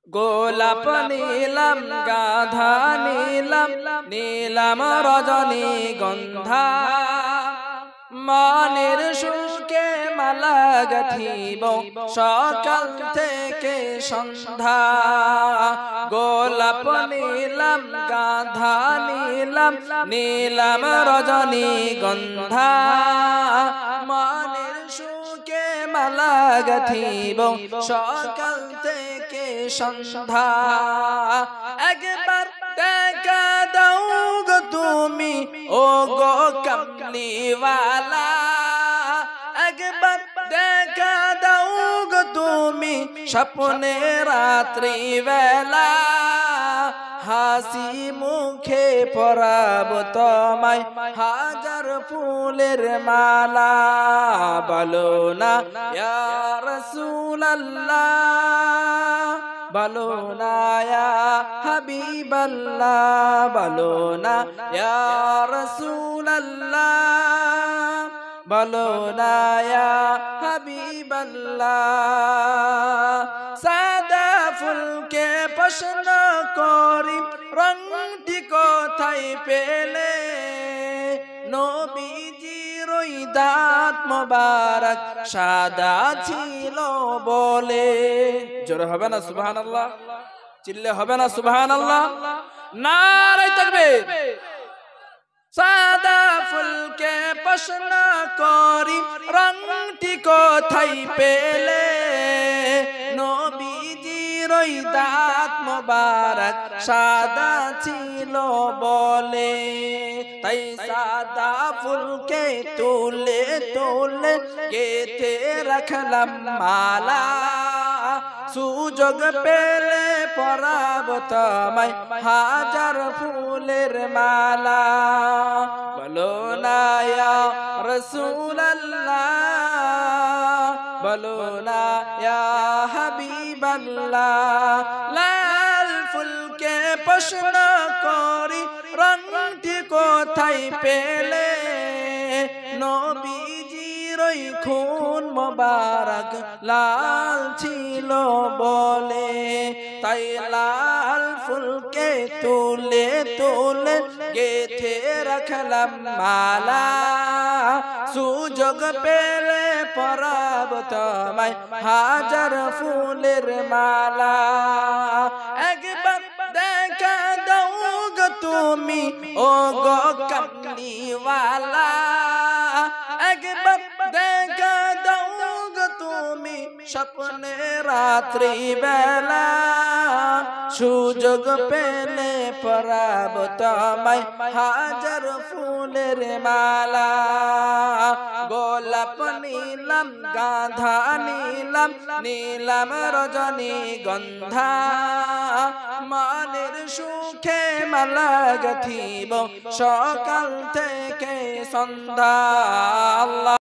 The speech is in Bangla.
গোলাপ নীলাম গাধা নীলাম নীলাম রজনীগন্ধা মনের সুখে মালা গাঁথিব সকাল থেকে সন্ধ্যা। গোলাপ নীলাম গাধা নীলাম নীলাম রজনীগন্ধা মনের সুখে মালা গাঁথিব সকাল থেকে সন্ধ্যা। একবার দেখা দাও গো তুমি ও গো কামলিওয়ালা, একবার দেখা দাও গো তুমি স্বপ্নে রাত্রি বেলা। হাসি মুখে পরাব তোমায় হাজার ফুলের মালা। বলো না ইয়া রাসূলুল্লাহ, বলো না ইয়া হাবিবাল্লাহ, বলো না ইয়া রাসূলুল্লাহ, বলো না ইয়া হাবিবাল্লাহ। সাদা ফুলকে প্রশ্ন করি রংটি কোথায় পেলে, নবীজির ওই দাঁত মোবারক সাদা ছিল বলে। জোরে হবে না সুবহানাল্লাহ? চিল্লে হবে না সুবহানাল্লাহ? নারে তাকবীর। সাদা ফুলকে প্রশ্ন করি রংটি কোথায় পেলে, নবীজির ওই দাঁত মোবারক সাদা ছিল বলে। তাই সাদা ফুলকে তুলে তুলে গেঁথে রাখলাম মালা। সুযোগ পেলে পরাব তোমায় হাজার ফুলের মালা। বলো না ইয়া রাসূলুল্লাহ, বলো না ইয়া হাবিবাল্লাহ। লাল ফুলকে প্রশ্ন করি রংটি কোথায় পেলে, নবীজির ওই খুন মোবারক লাল ছিল বলে। তাই লাল ফুলকে তুলে তুলে গেঁথে রাখলাম মালা। সুযোগ পেলে পরাব তোমায় হাজার ফুলের মালা। একবার দেখা দাও গো তুমি ও গো কামলিওয়ালা, একবার দেখা দাও গো তুমি স্বপ্নে রাত্রি বেলা। সুযোগ পেলে পরাব তোমায় হাজার ফুলের মালা। গোলাপ নীলাম গাধা নীলাম নীলাম রজনীগন্ধা মনের সুখে মালা গাঁথিব সকাল থেকে সন্ধ্যা। আল্লাহ।